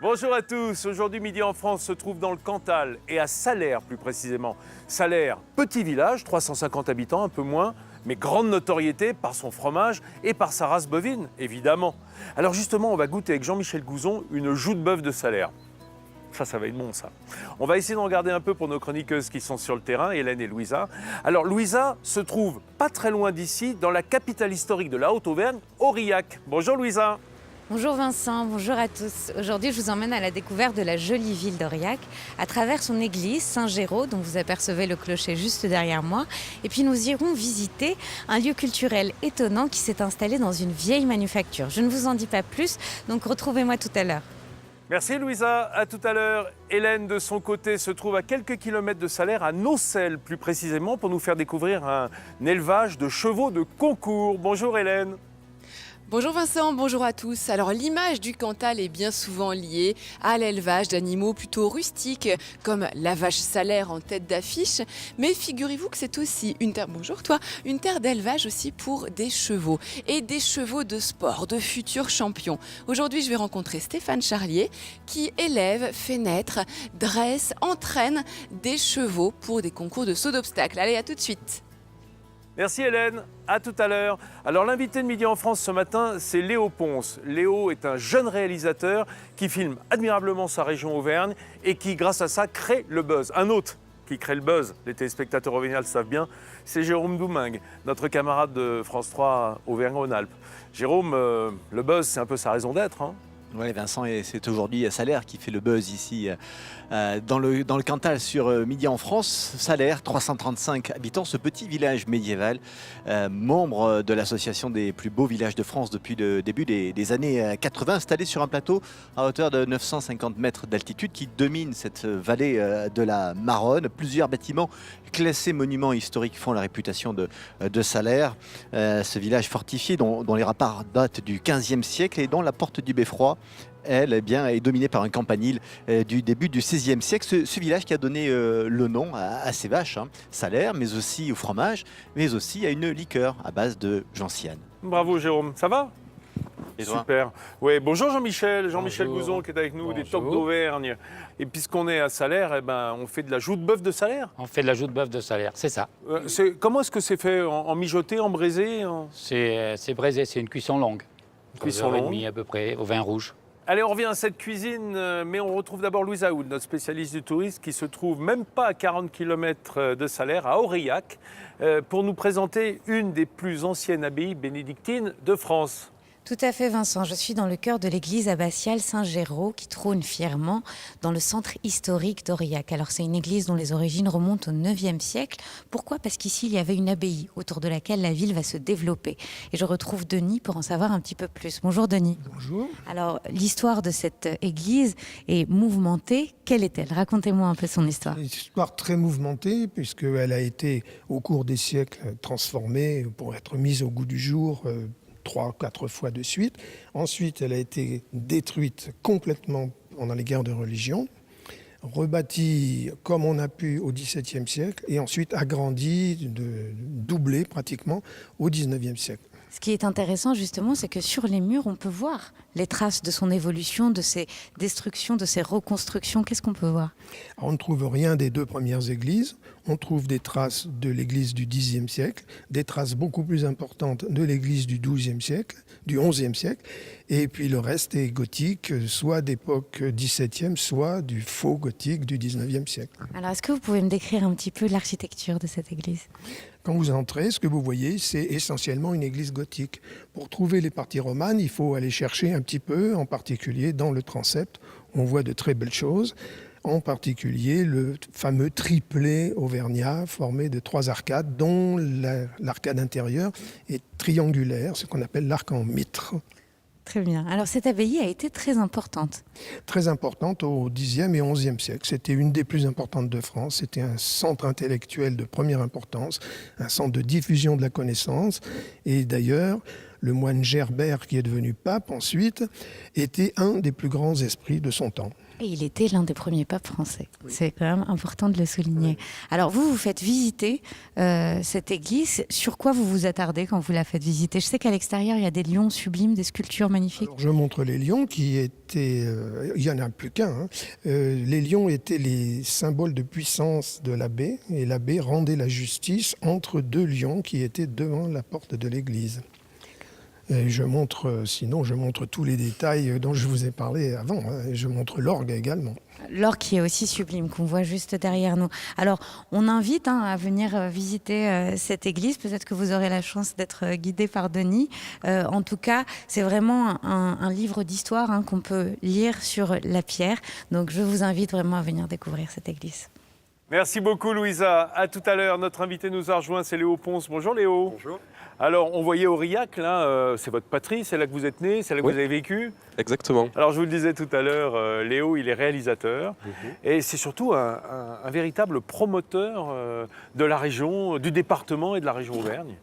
Bonjour à tous, aujourd'hui Midi en France se trouve dans le Cantal et à Salers plus précisément. Salers, petit village, 350 habitants, un peu moins, mais grande notoriété par son fromage et par sa race bovine, évidemment. Alors justement, on va goûter avec Jean-Michel Gouzon une joue de bœuf de Salers. Ça va être bon ça. On va essayer d'en regarder un peu pour nos chroniqueuses qui sont sur le terrain, Hélène et Louisa. Alors Louisa se trouve pas très loin d'ici, dans la capitale historique de la Haute-Auvergne, Aurillac. Bonjour Louisa. Bonjour Vincent, bonjour à tous. Aujourd'hui, je vous emmène à la découverte de la jolie ville d'Aurillac à travers son église Saint-Géraud, dont vous apercevez le clocher juste derrière moi. Et puis nous irons visiter un lieu culturel étonnant qui s'est installé dans une vieille manufacture. Je ne vous en dis pas plus, donc retrouvez-moi tout à l'heure. Merci Louisa, à tout à l'heure. Hélène, de son côté, se trouve à quelques kilomètres de Salers, à Nocelles plus précisément, pour nous faire découvrir un élevage de chevaux de concours. Bonjour Hélène. Bonjour Vincent, bonjour à tous. Alors l'image du Cantal est bien souvent liée à l'élevage d'animaux plutôt rustiques, comme la vache salaire en tête d'affiche. Mais figurez-vous que c'est aussi une terre, bonjour toi, une terre d'élevage aussi pour des chevaux. Et des chevaux de sport, de futurs champions. Aujourd'hui, je vais rencontrer Stéphane Charlier, qui élève, fait naître, dresse, entraîne des chevaux pour des concours de saut d'obstacles. Allez, à tout de suite. Merci Hélène, à tout à l'heure. Alors l'invité de Midi en France ce matin, c'est Léo Ponce. Léo est un jeune réalisateur qui filme admirablement sa région Auvergne et qui, grâce à ça, crée le buzz. Un autre qui crée le buzz, les téléspectateurs auvergnats le savent bien, c'est Jérôme Doumingue, notre camarade de France 3 Auvergne-Rhône-Alpes. Jérôme, le buzz, c'est un peu sa raison d'être, hein. Oui, Vincent, et c'est aujourd'hui Salers qui fait le buzz ici dans le Cantal sur Midi en France. Salers, 335 habitants, ce petit village médiéval, membre de l'association des plus beaux villages de France depuis le début des années 80, installé sur un plateau à hauteur de 950 mètres d'altitude qui domine cette vallée de la Maronne. Plusieurs bâtiments classés monuments historiques font la réputation de Salers. Ce village fortifié dont les remparts datent du XVe siècle et dont la porte du Beffroi, elle, est dominée par un campanile du début du XVIe siècle. Ce village qui a donné le nom à ces vaches, hein, Salers, mais aussi au fromage, mais aussi à une liqueur à base de gentiane. Bravo Jérôme, ça va? Et toi? Super. Oui, bonjour Jean-Michel Gouzon qui est avec nous, des Tocs d'Auvergne. Et puisqu'on est à Salers, eh ben, on fait de la joue de bœuf de Salers. On fait de la joue de bœuf de Salers, c'est ça. Comment est-ce que c'est fait? En mijoté, en braisé C'est braisé, c'est une cuisson longue. Cuisson 3 heures et longue. demie à peu près, au vin rouge. Allez, on revient à cette cuisine, mais on retrouve d'abord Louise Aoud, notre spécialiste du tourisme, qui se trouve même pas à 40 km de Salers, à Aurillac, pour nous présenter une des plus anciennes abbayes bénédictines de France. Tout à fait Vincent, je suis dans le cœur de l'église abbatiale Saint-Géraud qui trône fièrement dans le centre historique d'Aurillac. Alors c'est une église dont les origines remontent au IXe siècle. Pourquoi? Parce qu'ici il y avait une abbaye autour de laquelle la ville va se développer. Et je retrouve Denis pour en savoir un petit peu plus. Bonjour Denis. Bonjour. Alors l'histoire de cette église est mouvementée. Quelle est-elle? Racontez-moi un peu son histoire. Une histoire très mouvementée puisqu'elle a été au cours des siècles transformée pour être mise au goût du jour 3-4 fois de suite. Ensuite, elle a été détruite complètement pendant les guerres de religion, rebâtie comme on a pu au XVIIe siècle et ensuite agrandie, doublée pratiquement au XIXe siècle. Ce qui est intéressant justement, c'est que sur les murs, on peut voir les traces de son évolution, de ses destructions, de ses reconstructions. Qu'est-ce qu'on peut voir? On ne trouve rien des deux premières églises. On trouve des traces de l'église du Xe siècle, des traces beaucoup plus importantes de l'église du XIe siècle, du XIe siècle, et puis le reste est gothique, soit d'époque XVIIe, soit du faux gothique du XIXe siècle. Alors, est-ce que vous pouvez me décrire un petit peu l'architecture de cette église? Quand vous entrez, ce que vous voyez, c'est essentiellement une église gothique. Pour trouver les parties romanes, il faut aller chercher un petit peu, en particulier dans le transept. On voit de très belles choses, en particulier le fameux triplet auvergnat formé de 3 arcades, dont l'arcade intérieure est triangulaire, ce qu'on appelle l'arc en mitre. Très bien. Alors, cette abbaye a été très importante. Très importante au Xe et XIe siècle. C'était une des plus importantes de France. C'était un centre intellectuel de première importance, un centre de diffusion de la connaissance. Et d'ailleurs, le moine Gerbert, qui est devenu pape ensuite, était un des plus grands esprits de son temps. Et il était l'un des premiers papes français. Oui. C'est quand même important de le souligner. Oui. Alors vous faites visiter cette église. Sur quoi vous vous attardez quand vous la faites visiter? Je sais qu'à l'extérieur, il y a des lions sublimes, des sculptures magnifiques. Alors, je montre les lions qui étaient... il n'y en a plus qu'un. Hein. Les lions étaient les symboles de puissance de l'abbé. Et l'abbé rendait la justice entre deux lions qui étaient devant la porte de l'église. Et je montre tous les détails dont je vous ai parlé avant. Hein. Je montre l'orgue également. L'orgue qui est aussi sublime, qu'on voit juste derrière nous. Alors, on invite à venir visiter cette église. Peut-être que vous aurez la chance d'être guidé par Denis. En tout cas, c'est vraiment un livre d'histoire qu'on peut lire sur la pierre. Donc, je vous invite vraiment à venir découvrir cette église. Merci beaucoup, Louisa. À tout à l'heure. Notre invité nous a rejoint, c'est Léo Ponce. Bonjour, Léo. Bonjour. Alors, on voyait Aurillac, là, c'est votre patrie, c'est là que vous êtes né, c'est là que vous avez vécu. Exactement. Alors, je vous le disais tout à l'heure, Léo, il est réalisateur. Et c'est surtout un véritable promoteur de la région, du département et de la région Auvergne.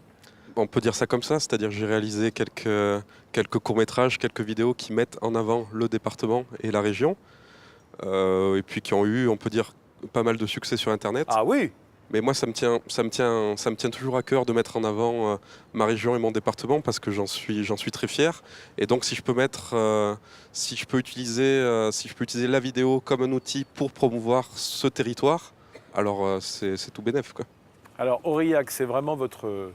On peut dire ça comme ça, c'est-à-dire que j'ai réalisé quelques courts-métrages, quelques vidéos qui mettent en avant le département et la région. Et puis qui ont eu, on peut dire, pas mal de succès sur Internet. Ah oui. Mais moi, ça me tient toujours à cœur de mettre en avant ma région et mon département parce que j'en suis très fier. Et donc, si je peux utiliser la vidéo comme un outil pour promouvoir ce territoire, alors c'est tout bénef, quoi. Alors, Aurillac, c'est vraiment votre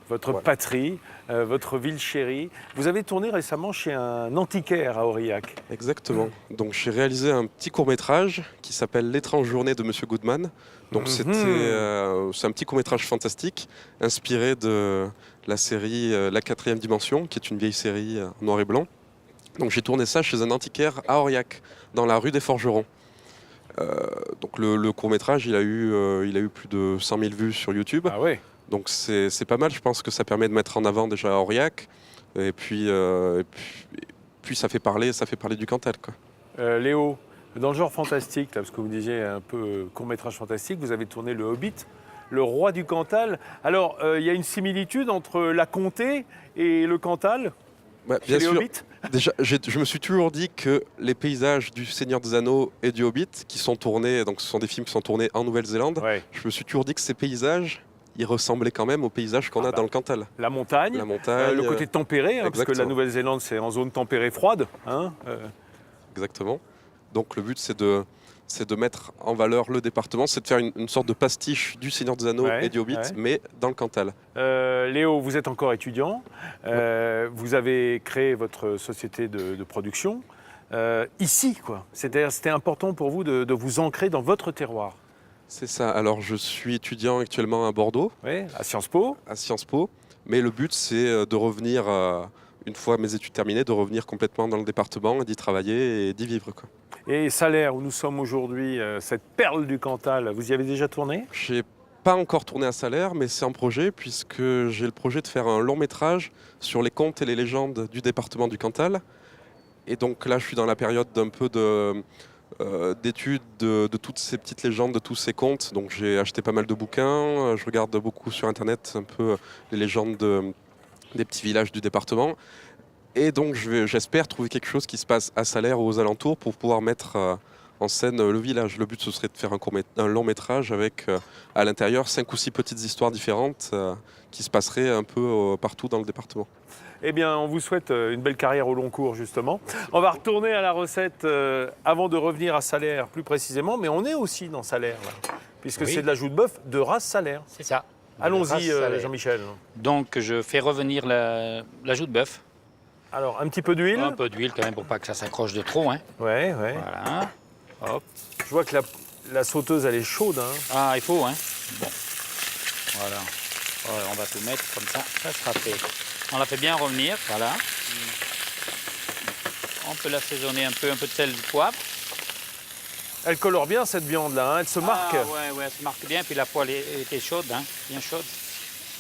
voilà. Patrie, votre ville chérie. Vous avez tourné récemment chez un antiquaire à Aurillac. Exactement. Donc j'ai réalisé un petit court-métrage qui s'appelle L'étrange journée de Monsieur Goodman. Donc c'est un petit court-métrage fantastique inspiré de la série La 4e dimension, qui est une vieille série en noir et blanc. Donc j'ai tourné ça chez un antiquaire à Aurillac, dans la rue des Forgerons. Donc le court-métrage, il a eu plus de 100 000 vues sur YouTube. Ah ouais. Donc c'est pas mal, je pense que ça permet de mettre en avant déjà Aurillac, et puis ça fait parler du Cantal, quoi. Léo, dans le genre fantastique, là, parce que vous disiez un peu court-métrage fantastique, vous avez tourné Le Hobbit, le roi du Cantal. Alors, il y a une similitude entre la comté et le Cantal, bien sûr. Hobbits. Déjà, je me suis toujours dit que les paysages du Seigneur des Anneaux et du Hobbit, qui sont tournés, donc ce sont des films qui sont tournés en Nouvelle-Zélande, ouais. Je me suis toujours dit que ces paysages, ils ressemblaient quand même aux paysages qu'on a dans le Cantal. La montagne, le côté tempéré, parce que la Nouvelle-Zélande, c'est en zone tempérée froide. Exactement. Donc le but, c'est de mettre en valeur le département, c'est de faire une sorte de pastiche du Seigneur des Anneaux et du Hobbit, mais dans le Cantal. Léo, vous êtes encore étudiant. Vous avez créé votre société de production ici, quoi. C'était important pour vous de vous ancrer dans votre terroir. C'est ça. Alors, je suis étudiant actuellement à Bordeaux. Oui, à Sciences Po. À Sciences Po. Mais le but, c'est de revenir, une fois mes études terminées, de revenir complètement dans le département, d'y travailler et d'y vivre, quoi. Et Salers, où nous sommes aujourd'hui, cette perle du Cantal, vous y avez déjà tourné? J'ai pas encore tourné à Salers, mais c'est en projet, puisque j'ai le projet de faire un long métrage sur les contes et les légendes du département du Cantal. Et donc là, je suis dans la période d'un peu d'études de toutes ces petites légendes, de tous ces contes. Donc j'ai acheté pas mal de bouquins, je regarde beaucoup sur Internet un peu les légendes des petits villages du département. Et donc j'espère trouver quelque chose qui se passe à Salers ou aux alentours pour pouvoir mettre en scène le village. Le but, ce serait de faire un long métrage avec à l'intérieur 5 ou 6 petites histoires différentes qui se passeraient un peu partout dans le département. Eh bien, on vous souhaite une belle carrière au long cours, justement. On va retourner à la recette avant de revenir à Salers plus précisément, mais on est aussi dans Salers, là, puisque c'est de la joue de bœuf de race Salers. C'est ça. Allons-y, Jean-Michel. Donc, je fais revenir la joue de bœuf. Alors, un petit peu d'huile. Un peu d'huile quand même pour pas que ça s'accroche de trop. Hein. Ouais. Voilà. Hop. Je vois que la sauteuse, elle est chaude. Hein. Ah, il faut, hein. Bon. Voilà. On va tout mettre comme ça sera fait. On la fait bien revenir, voilà. On peut l'assaisonner un peu de sel, du poivre. Elle colore bien cette viande-là, hein. Elle se marque. Ouais, elle se marque bien, puis la poêle était chaude, hein, bien chaude.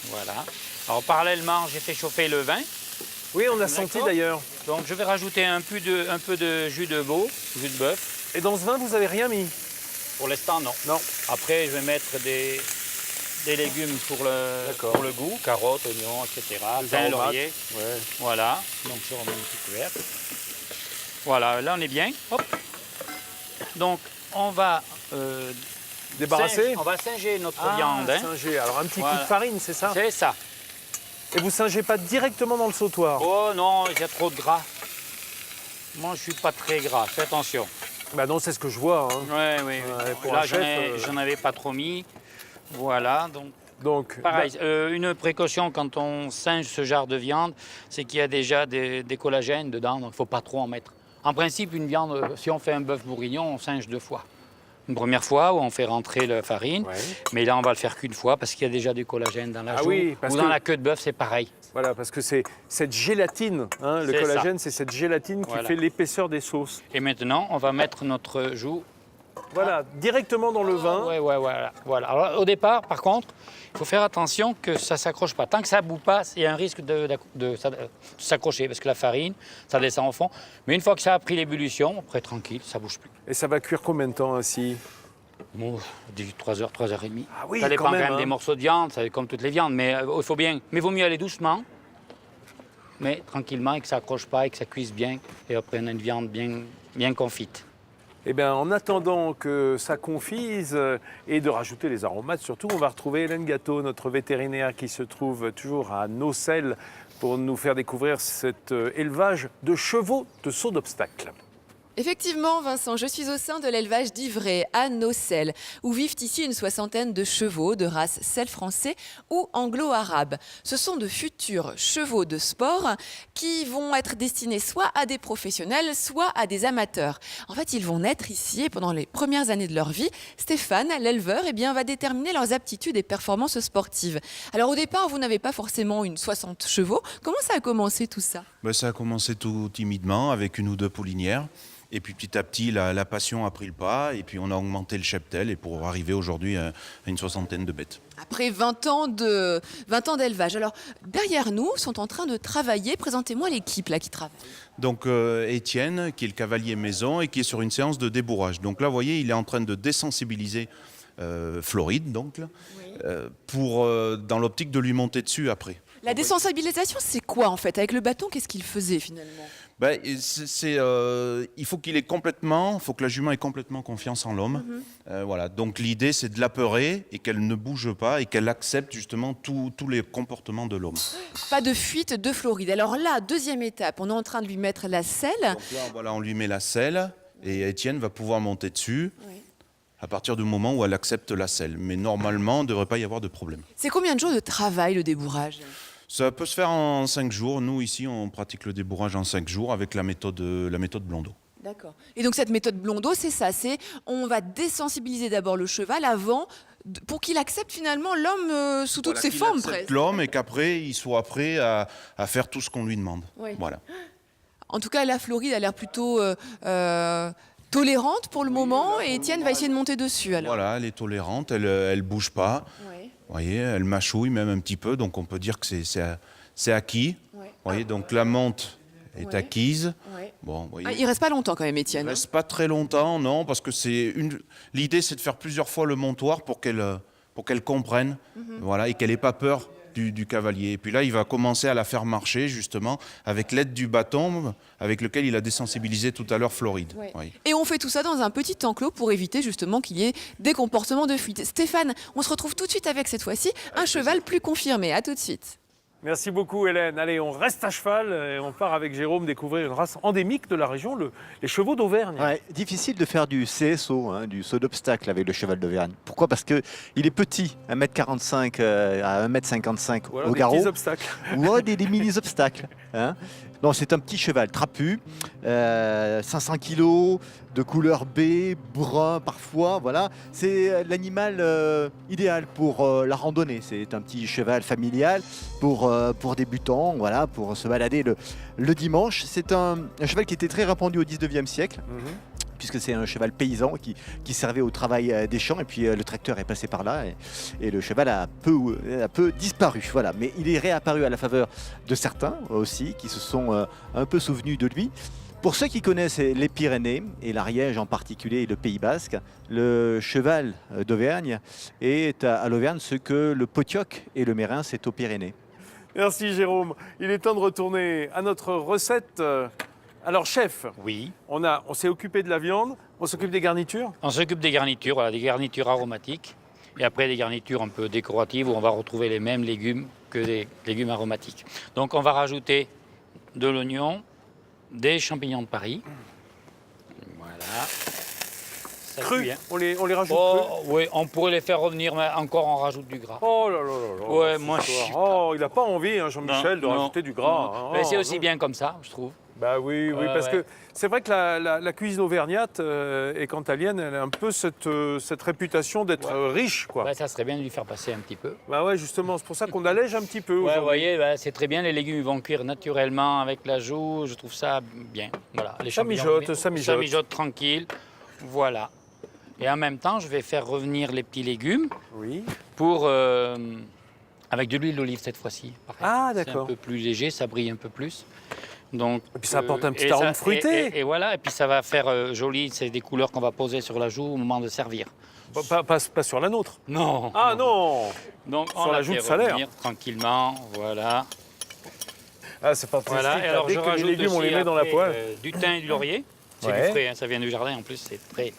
Voilà. Alors parallèlement, j'ai fait chauffer le vin. Oui, on a senti d'ailleurs. Donc je vais rajouter un peu de jus de bœuf. Et dans ce vin, vous n'avez rien mis? Pour l'instant, non. Non. Après, je vais mettre des légumes pour le goût, carottes, oignons, etc. Thym, laurier. Ouais. Voilà. Donc je remets une petite couvercle. Voilà, là on est bien. Hop. Donc, on va Débarrasser. on va singer notre Ah, viande. Hein. singer. Alors un petit coup Voilà. de farine, c'est ça? C'est ça. Et vous singez pas directement dans le sautoir? Oh non, il y a trop de gras. Moi, je suis pas très gras, fais attention. Bah non, c'est ce que je vois. Hein. Oui, oui. Ouais, pour Là, un chef, j'en avais pas trop mis. Voilà, donc Donc, pareil. Une précaution quand on singe ce genre de viande, c'est qu'il y a déjà des collagènes dedans, donc il ne faut pas trop en mettre. En principe, une viande, si on fait un bœuf bourguignon, on singe 2 fois. Une première fois où on fait rentrer la farine, ouais. mais là on va le faire qu'une fois parce qu'il y a déjà du collagène dans la Ah joue. oui, parce ou dans que- la queue de bœuf, c'est pareil. Voilà, parce que c'est cette gélatine, hein, le C'est collagène, c'est cette gélatine qui Voilà. fait l'épaisseur des sauces. Et maintenant, on va mettre notre joue. Voilà, directement dans le vin. Ouais, voilà. Alors, au départ, par contre, il faut faire attention que ça ne s'accroche pas. Tant que ça ne bout pas, il y a un risque de s'accrocher parce que la farine, ça descend au fond. Mais une fois que ça a pris l'ébullition, après tranquille, ça ne bouge plus. Et ça va cuire combien de temps ainsi? Bon, 3 heures, 3 heures et demie. Ah oui, ça dépend quand même, des hein. morceaux de viande, ça, comme toutes les viandes, mais il faut bien. Mais il vaut mieux aller doucement, mais tranquillement, et que ça accroche pas, et que ça cuise bien. Et après, on a une viande bien confite. Eh bien, en attendant que ça confise et de rajouter les aromates, surtout, on va retrouver Hélène Gâteau, notre vétérinaire qui se trouve toujours à Nocelles pour nous faire découvrir cet élevage de chevaux de saut d'obstacle. Effectivement, Vincent, je suis au sein de l'élevage d'Ivray, à Nocelles, où vivent ici une 60aine de chevaux de race selle français ou anglo-arabe. Ce sont de futurs chevaux de sport qui vont être destinés soit à des professionnels, soit à des amateurs. En fait, ils vont naître ici et pendant les premières années de leur vie, Stéphane, l'éleveur, va déterminer leurs aptitudes et performances sportives. Alors au départ, vous n'avez pas forcément une 60 chevaux. Comment ça a commencé tout ça ? Ça a commencé tout timidement avec 1 ou 2 poulinières. Et puis petit à petit, la passion a pris le pas. Et puis on a augmenté le cheptel et pour arriver aujourd'hui à une 60aine de bêtes. Après 20 ans d'élevage. Alors, derrière nous, sont en train de travailler. Présentez-moi l'équipe là qui travaille. Donc Étienne, qui est le cavalier maison et qui est sur une séance de débourrage. Donc là, vous voyez, il est en train de désensibiliser Floride, donc, là, dans l'optique de lui monter dessus après. La désensibilisation, c'est quoi en fait ? Avec le bâton, qu'est-ce qu'il faisait finalement ? Il faut que la jument ait complètement confiance en l'homme. Voilà. Donc l'idée, c'est de l'apeurer et qu'elle ne bouge pas et qu'elle accepte justement tous les comportements de l'homme. Pas de fuite de Floride. Alors là, deuxième étape, on est en train de lui mettre la selle. Donc là, voilà, on lui met la selle et Étienne va pouvoir monter dessus. Oui. À partir du moment où elle accepte la selle. Mais normalement, il ne devrait pas y avoir de problème. C'est combien de jours de travail le débourrage ? Ça peut se faire en 5 jours. Nous, ici, on pratique le débourrage en 5 jours avec la méthode Blondeau. D'accord. Et donc cette méthode Blondeau, c'est ça, on va désensibiliser d'abord le cheval avant, pour qu'il accepte finalement l'homme sous toutes ses formes presque. L'homme et qu'après, il soit prêt à faire tout ce qu'on lui demande. Oui. Voilà. En tout cas, la Floride a l'air plutôt tolérante pour le moment et Étienne va essayer de monter dessus. Alors. Voilà, elle est tolérante, elle bouge pas. Ouais. Vous voyez, elle mâchouille même un petit peu, donc on peut dire que c'est acquis. Ouais. Vous voyez, donc la monte est Ouais. acquise. Ouais. Bon, vous voyez, Ah, il reste pas longtemps quand même, Étienne. il reste pas très longtemps, non, parce que l'idée, c'est de faire plusieurs fois le montoir pour qu'elle comprenne, voilà, et qu'elle n'ait pas peur du cavalier. Et puis là, il va commencer à la faire marcher, justement, avec l'aide du bâton avec lequel il a désensibilisé tout à l'heure Floride. Ouais. Oui. Et on fait tout ça dans un petit enclos pour éviter justement qu'il y ait des comportements de fuite. Stéphane, on se retrouve tout de suite avec cette fois-ci un cheval plus confirmé. À tout de suite. Merci beaucoup Hélène. Allez, on reste à cheval et on part avec Jérôme découvrir une race endémique de la région, les chevaux d'Auvergne. Ouais, difficile de faire du CSO, du saut d'obstacle avec le cheval d'Auvergne. Pourquoi ? Parce qu'il est petit, 1m45 à 1m55 Ou alors au des garrot. petits obstacles. Ou des mini-obstacles. Non, c'est un petit cheval trapu, 500 kg, de couleur baie, brun parfois. Voilà. C'est l'animal idéal pour la randonnée. C'est un petit cheval familial pour débutants, voilà, pour se balader le dimanche. C'est un cheval qui était très répandu au 19e siècle. Puisque c'est un cheval paysan qui servait au travail des champs, et puis le tracteur est passé par là, et le cheval a peu disparu. Voilà. Mais il est réapparu à la faveur de certains aussi, qui se sont un peu souvenus de lui. Pour ceux qui connaissent les Pyrénées, et l'Ariège en particulier, et le Pays Basque, le cheval d'Auvergne est à l'Auvergne ce que le potioc et le mérin c'est aux Pyrénées. Merci Jérôme. Il est temps de retourner à notre recette. Alors chef, Oui. on s'est occupé de la viande. On s'occupe des garnitures? On s'occupe des garnitures, voilà, des garnitures aromatiques. Et après, des garnitures un peu décoratives où on va retrouver les mêmes légumes que des légumes aromatiques. Donc, on va rajouter de l'oignon, des champignons de Paris. Voilà. Ça Cru, cuit, hein. on les rajoute crus? Oui, on pourrait les faire revenir, mais encore on rajoute du gras. Oh là là là là. Ouais, cette moi, histoire. je suis Oh, il n'a pas envie, hein, Jean-Michel, de Non, rajouter du gras. hein. Mais c'est Oh, aussi non. bien comme ça, je trouve. Bah oui, oui, Ouais, parce ouais. que c'est vrai que la cuisine auvergnate et cantalienne, elle a un peu cette réputation d'être riche, quoi. Ouais, ça serait bien de lui faire passer un petit peu. Bah ouais, justement, c'est pour ça qu'on allège un petit peu Ouais, vous aujourd'hui. voyez, bah, c'est très bien, les légumes ils vont cuire naturellement avec l'ajout, je trouve ça bien. Voilà, les Ça champignons, mijote, ça mijote. Ça mijote tranquille, voilà. Et en même temps, je vais faire revenir les petits légumes Oui. pour, avec de l'huile d'olive cette fois-ci. pareil. Ah, C'est d'accord. un peu plus léger, ça brille un peu plus. Donc, Et puis ça apporte un petit et arôme fruité. Et voilà, et puis ça va faire joli, c'est des couleurs qu'on va poser sur la joue au moment de servir. Pas sur la nôtre. Non. Ah non. Donc Sur on la la joue de fait salaire. revenir tranquillement, voilà. Ah, c'est fantastique. Voilà, et là. alors Dès je que les rajoute légumes, on les aussi met dans la après, poêle. du thym et du laurier. C'est Ouais. du frais, hein, ça vient du jardin en plus, c'est frais.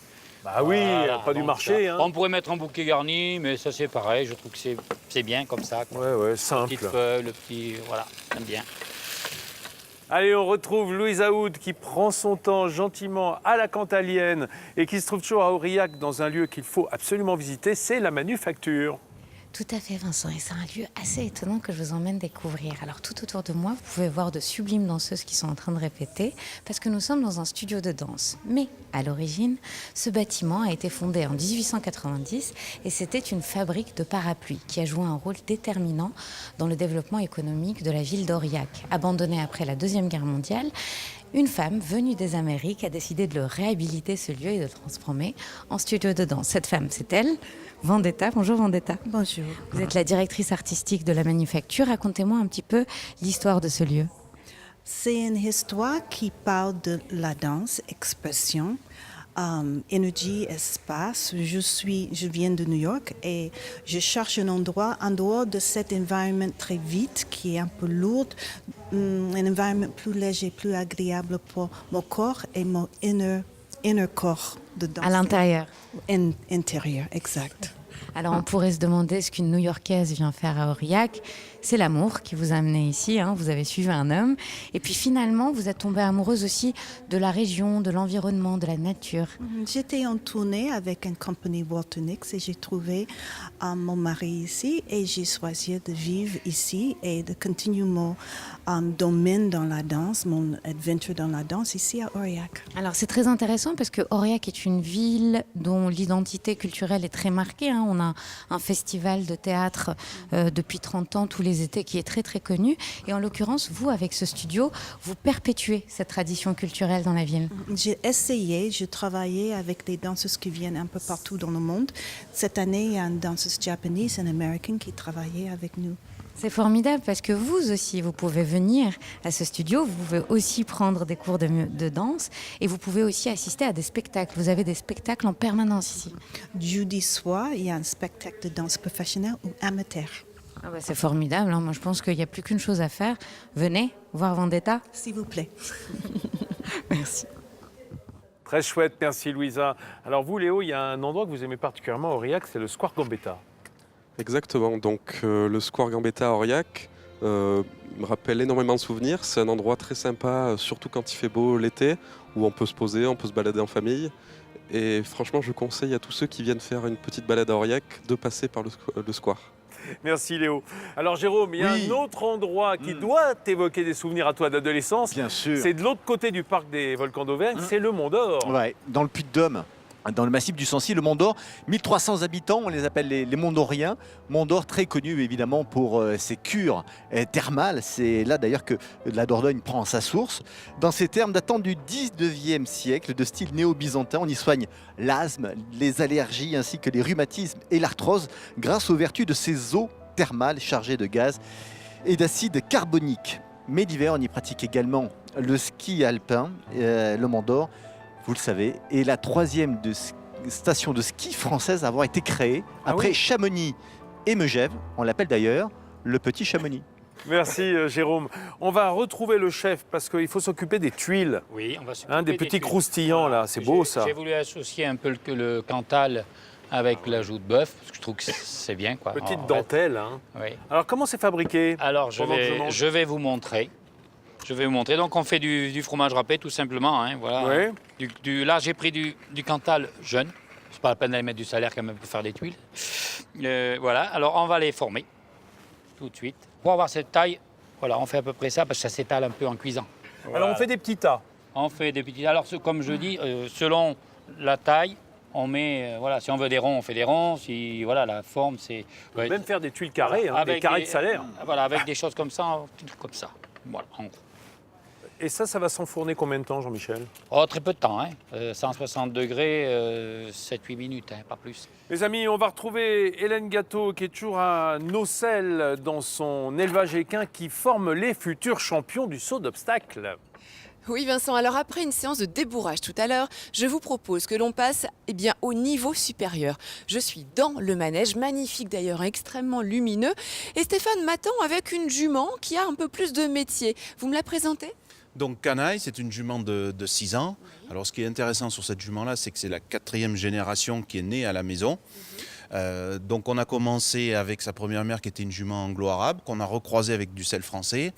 Bah oui, Voilà, pas du donc, marché. ça, Hein. On pourrait mettre un bouquet garni, mais ça c'est pareil, je trouve que c'est bien comme ça. Quoi. Ouais, ouais, La simple. petite feuille, le petit, voilà, j'aime bien. Allez, on retrouve Louise Aoud qui prend son temps gentiment à la cantalienne et qui se trouve toujours à Aurillac dans un lieu qu'il faut absolument visiter, c'est la Manufacture. Tout à fait, Vincent, et c'est un lieu assez étonnant que je vous emmène découvrir. Alors, tout autour de moi, vous pouvez voir de sublimes danseuses qui sont en train de répéter, parce que nous sommes dans un studio de danse. Mais, à l'origine, ce bâtiment a été fondé en 1890 et c'était une fabrique de parapluies qui a joué un rôle déterminant dans le développement économique de la ville d'Aurillac. Abandonnée après la Deuxième Guerre mondiale, une femme venue des Amériques a décidé de le réhabiliter, ce lieu, et de le transformer en studio de danse. Cette femme, c'est elle, Vendetta. Bonjour Vendetta. Bonjour. Vous êtes la directrice artistique de la Manufacture. Racontez-moi un petit peu l'histoire de ce lieu. C'est une histoire qui parle de la danse, expression, énergie, espace. Je viens de New York et je cherche un endroit en dehors de cet environnement très vite qui est un peu lourd, un environnement plus léger, plus agréable pour mon corps et mon inner corps de danse. À l'intérieur. Intérieur, exact. Alors on pourrait se demander ce qu'une New-Yorkaise vient faire à Aurillac. C'est l'amour qui vous a amené ici, hein. Vous avez suivi un homme. Et puis finalement, vous êtes tombée amoureuse aussi de la région, de l'environnement, de la nature. J'étais en tournée avec une compagnie Waltonix et j'ai trouvé mon mari ici et j'ai choisi de vivre ici et de continuer mon domaine dans la danse, mon adventure dans la danse ici à Aurillac. Alors c'est très intéressant parce que Aurillac est une ville dont l'identité culturelle est très marquée, hein. On a un festival de théâtre depuis 30 ans tous les étés qui est très très connu. Et en l'occurrence, vous, avec ce studio, vous perpétuez cette tradition culturelle dans la ville. J'ai essayé, je travaillais avec des danseuses qui viennent un peu partout dans le monde. Cette année, il y a une danseuse japonaise et une américaine qui travaillait avec nous. C'est formidable parce que vous aussi, vous pouvez venir à ce studio, vous pouvez aussi prendre des cours de danse et vous pouvez aussi assister à des spectacles. Vous avez des spectacles en permanence ici. Jeudi soir, il y a un spectacle de danse professionnelle ou amateur. Ah bah c'est formidable, hein. Moi je pense qu'il n'y a plus qu'une chose à faire. Venez voir Vendetta. S'il vous plaît. Merci. Très chouette, merci Louisa. Alors vous Léo, il y a un endroit que vous aimez particulièrement à Aurillac, c'est le Square Gambetta. Exactement, donc le Square Gambetta à Aurillac me rappelle énormément de souvenirs. C'est un endroit très sympa, surtout quand il fait beau l'été, où on peut se poser, on peut se balader en famille. Et franchement, je conseille à tous ceux qui viennent faire une petite balade à Aurillac de passer par le Square. Merci Léo. Alors Jérôme, il y a Oui. un autre endroit qui doit t'évoquer des souvenirs à toi d'adolescence. Bien sûr. C'est de l'autre côté du parc des volcans d'Auvergne, c'est le Mont d'Or. Ouais, dans le Puy-de-Dôme, dans le massif du Sancy, le Mont d'Or, 1300 habitants, on les appelle les Mont-d'Oriens. Mont d'Or très connu évidemment pour ses cures thermales. C'est là d'ailleurs que la Dordogne prend sa source. Dans ces termes datant du 19e siècle, de style néo-byzantin, on y soigne l'asthme, les allergies ainsi que les rhumatismes et l'arthrose grâce aux vertus de ces eaux thermales chargées de gaz et d'acide carbonique. Mais l'hiver, on y pratique également le ski alpin, le Mont d'Or. Vous le savez, est la troisième station de ski française à avoir été créée Ah après oui. Chamonix et Megève. On l'appelle d'ailleurs le Petit Chamonix. Merci Jérôme. On va retrouver le chef parce qu'il faut s'occuper des tuiles. Oui, on va s'occuper Des petits tuiles. croustillants là, c'est beau ça. J'ai voulu associer un peu le Cantal avec l'ajout de bœuf, parce que je trouve que c'est bien. Quoi. Petite En fait, dentelle. Hein. oui. Alors comment c'est fabriqué? Alors, Pendant que je mange. je vais vous montrer. Je vais vous montrer. Donc, on fait du fromage râpé, tout simplement. Hein, voilà. Ouais. Là, j'ai pris du Cantal jeune. C'est pas la peine d'aller mettre du salaire quand même pour faire des tuiles. Voilà. Alors, on va les former tout de suite. Pour avoir cette taille, voilà, on fait à peu près ça parce que ça s'étale un peu en cuisant. Alors on fait des petits tas. On fait des petits. Alors, comme je dis, selon la taille, on met. Voilà, si on veut des ronds, on fait des ronds. Si voilà, la forme, c'est. On peut même faire des tuiles carrées, hein, des Avec carrés de salaire. Voilà, avec des choses comme ça, comme ça. Voilà. En gros. Et ça va s'enfourner combien de temps, Jean-Michel? Oh, très peu de temps, hein. 160 degrés, 7-8 minutes, hein, pas plus. Les amis, on va retrouver Hélène Gâteau qui est toujours à Nocelles dans son élevage équin qui forme les futurs champions du saut d'obstacles. Oui Vincent, alors après une séance de débourrage tout à l'heure, je vous propose que l'on passe au niveau supérieur. Je suis dans le manège, magnifique d'ailleurs, extrêmement lumineux, et Stéphane m'attend avec une jument qui a un peu plus de métier. Vous me la présentez ? Donc Canaille, c'est une jument de 6 ans. Alors ce qui est intéressant sur cette jument-là, c'est que c'est la 4e génération qui est née à la maison. Donc on a commencé avec sa première mère qui était une jument anglo-arabe, qu'on a recroisée avec du sel français.